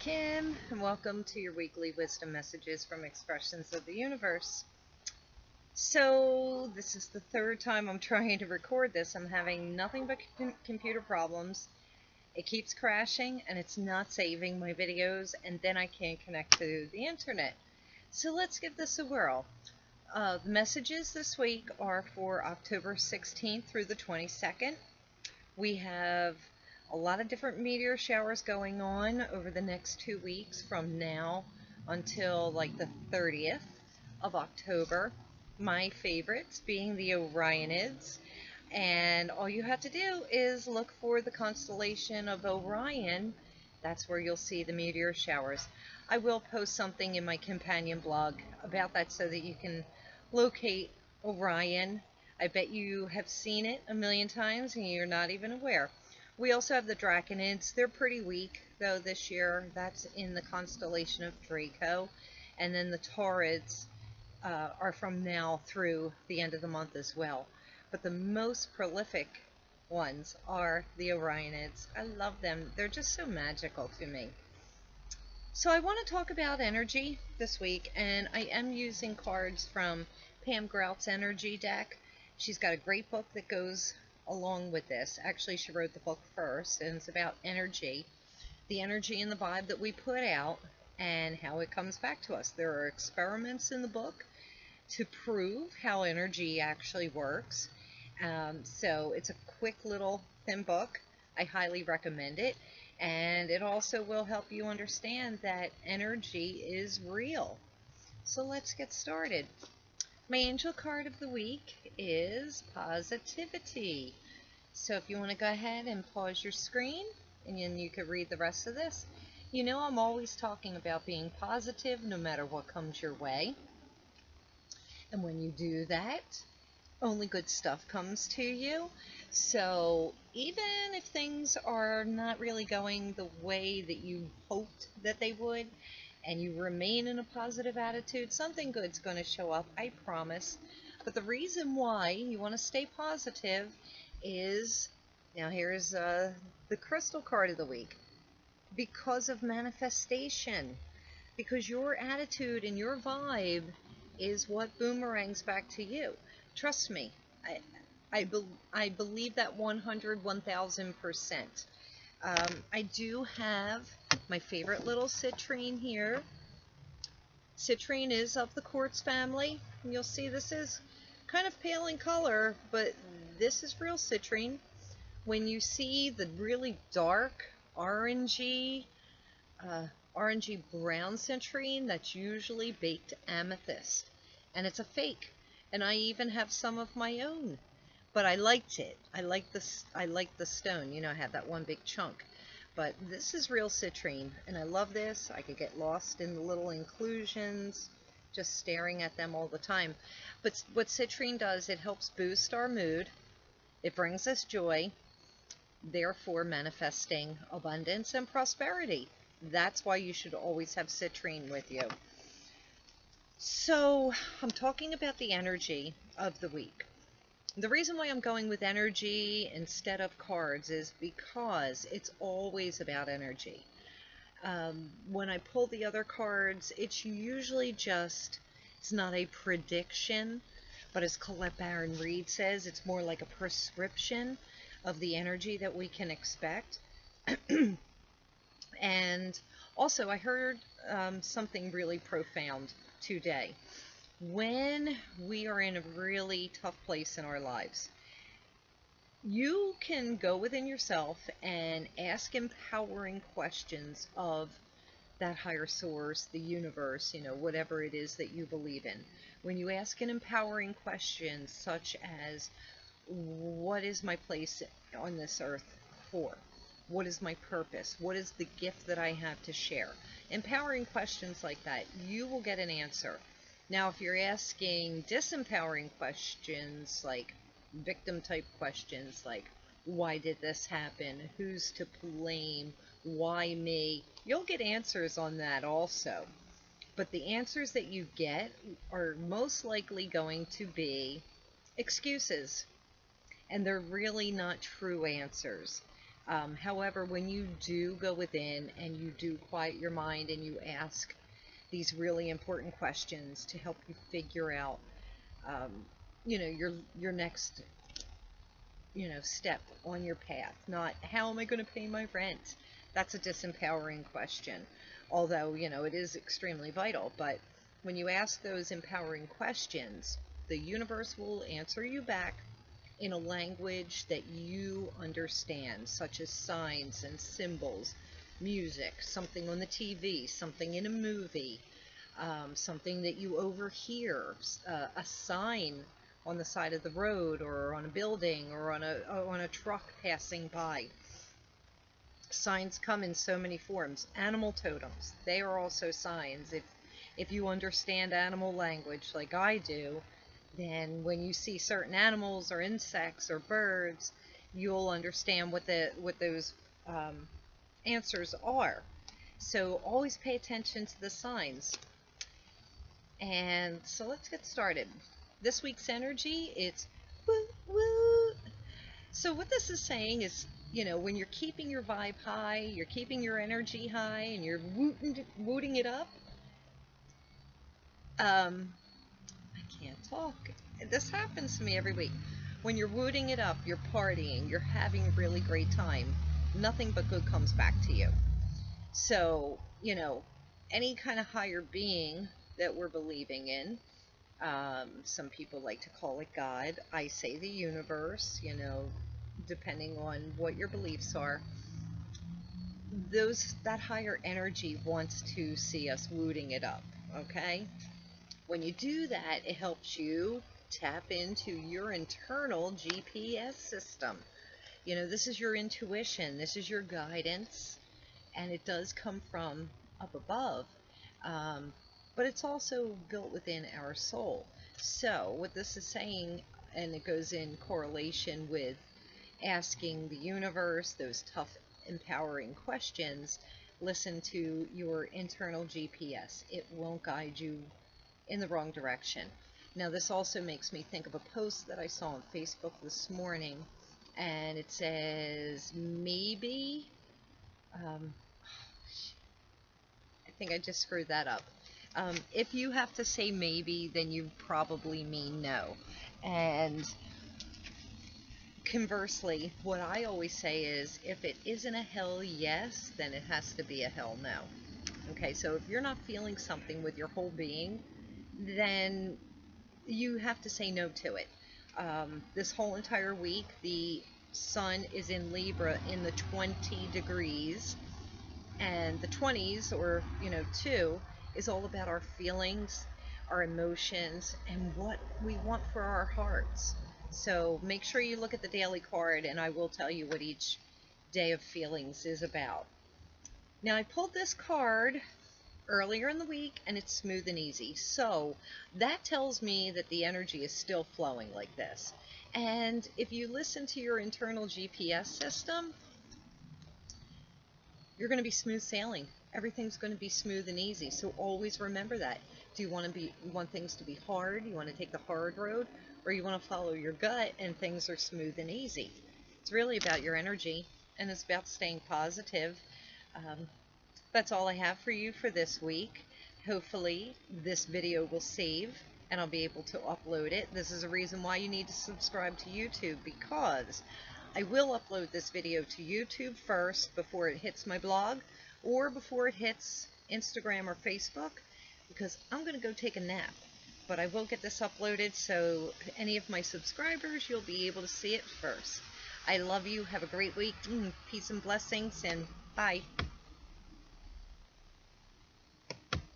Kim, and welcome to your weekly wisdom messages from Expressions of the Universe. So, this is the third time I'm trying to record this. I'm having nothing but computer problems. It keeps crashing and it's not saving my videos, and then I can't connect to the internet. So, let's give this a whirl. The messages this week are for October 16th through the 22nd. We have a lot of different meteor showers going on over the next 2 weeks from now until like the 30th of October. My favorites being the Orionids. And all you have to do is look for the constellation of Orion. That's where you'll see the meteor showers. I will post something in my companion blog about that so that you can locate Orion. I bet you have seen it a million times and you're not even aware. We also have the Draconids. They're pretty weak, though, this year. That's in the constellation of Draco. And then the Taurids are from now through the end of the month as well. But the most prolific ones are the Orionids. I love them. They're just so magical to me. So I want to talk about energy this week, and I am using cards from Pam Grout's energy deck. She's got a great book that goes along with this. Actually, she wrote the book first, and it's about energy, the energy and the vibe that we put out and how it comes back to us. There are experiments in the book to prove how energy actually works. So it's a quick little thin book. I highly recommend it, and it also will help you understand that energy is real. So let's get started. My angel card of the week is positivity. So if you want to go ahead and pause your screen, and then you can read the rest of this. You know I'm always talking about being positive no matter what comes your way. And when you do that, only good stuff comes to you. So even if things are not really going the way that you hoped that they would, and you remain in a positive attitude, something good's going to show up, I promise. But the reason why you want to stay positive is, now here's the crystal card of the week, because of manifestation. Because your attitude and your vibe is what boomerangs back to you. Trust me, I believe that 1000% I do have my favorite little citrine here. Citrine is of the quartz family. You'll see this is kind of pale in color, but this is real citrine. When you see the really dark orangey brown citrine, that's usually baked amethyst, and it's a fake. And I even have some of my own, but I liked it. I like the stone. You know, I had that one big chunk. But this is real citrine, and I love this. I could get lost in the little inclusions, just staring at them all the time. But what citrine does, it helps boost our mood. It brings us joy, therefore manifesting abundance and prosperity. That's why you should always have citrine with you. So I'm talking about the energy of the week. The reason why I'm going with energy instead of cards is because it's always about energy. When I pull the other cards, it's usually just, it's not a prediction, but as Colette Baron Reed says, it's more like a prescription of the energy that we can expect. And also, I heard something really profound today. When we are in a really tough place in our lives, you can go within yourself and ask empowering questions of that higher source, the universe, whatever it is that you believe in. When you ask an empowering question such as, what is my place on this earth for? What is my purpose? What is the gift that I have to share? Empowering questions like that, you will get an answer. Now, if you're asking disempowering questions, like victim-type questions, like, why did this happen? Who's to blame? Why me? You'll get answers on that also. But the answers that you get are most likely going to be excuses. And they're really not true answers. However, when you do go within and you do quiet your mind and you ask these really important questions to help you figure out, um, your next, step on your path. Not how am I going to pay my rent? That's a disempowering question. Although, it is extremely vital. But when you ask those empowering questions, the universe will answer you back in a language that you understand, such as signs and symbols, music, something on the TV, something in a movie, something that you overhear, a sign on the side of the road or on a building or on a truck passing by. Signs come in so many forms. Animal totems, they are also signs. If you understand animal language like I do, then when you see certain animals or insects or birds, you'll understand what those answers are. So always pay attention to the signs. And so let's get started. This week's energy, it's woo woo. So what this is saying is, when you're keeping your vibe high, you're keeping your energy high, and you're wooting it up. I can't talk. This happens to me every week. When you're wooting it up, you're partying, you're having a really great time. Nothing but good comes back to you. So, any kind of higher being that we're believing in, some people like to call it God. I say the universe, depending on what your beliefs are. That higher energy wants to see us wooting it up, okay? When you do that, it helps you tap into your internal GPS system. This is your intuition, this is your guidance, and it does come from up above. But it's also built within our soul. So what this is saying, and it goes in correlation with asking the universe those tough, empowering questions, listen to your internal GPS. It won't guide you in the wrong direction. Now, this also makes me think of a post that I saw on Facebook this morning, and it says, maybe, I think I just screwed that up. If you have to say maybe, then you probably mean no. And conversely, what I always say is, if it isn't a hell yes, then it has to be a hell no. Okay, so if you're not feeling something with your whole being, then you have to say no to it. This whole entire week, the sun is in Libra in the 20 degrees, and the 20s, or 2, is all about our feelings, our emotions, and what we want for our hearts. So make sure you look at the daily card, and I will tell you what each day of feelings is about. Now, I pulled this card earlier in the week, and it's smooth and easy. So that tells me that the energy is still flowing like this. And if you listen to your internal GPS system, you're going to be smooth sailing. Everything's going to be smooth and easy. So always remember that. Do you want things to be hard? You want to take the hard road? Or you want to follow your gut and things are smooth and easy? It's really about your energy, and it's about staying positive. That's all I have for you for this week. Hopefully this video will save and I'll be able to upload it. This is a reason why you need to subscribe to YouTube, because I will upload this video to YouTube first before it hits my blog or before it hits Instagram or Facebook, because I'm going to go take a nap. But I will get this uploaded, so any of my subscribers, you'll be able to see it first. I love you. Have a great week. Peace and blessings, and bye.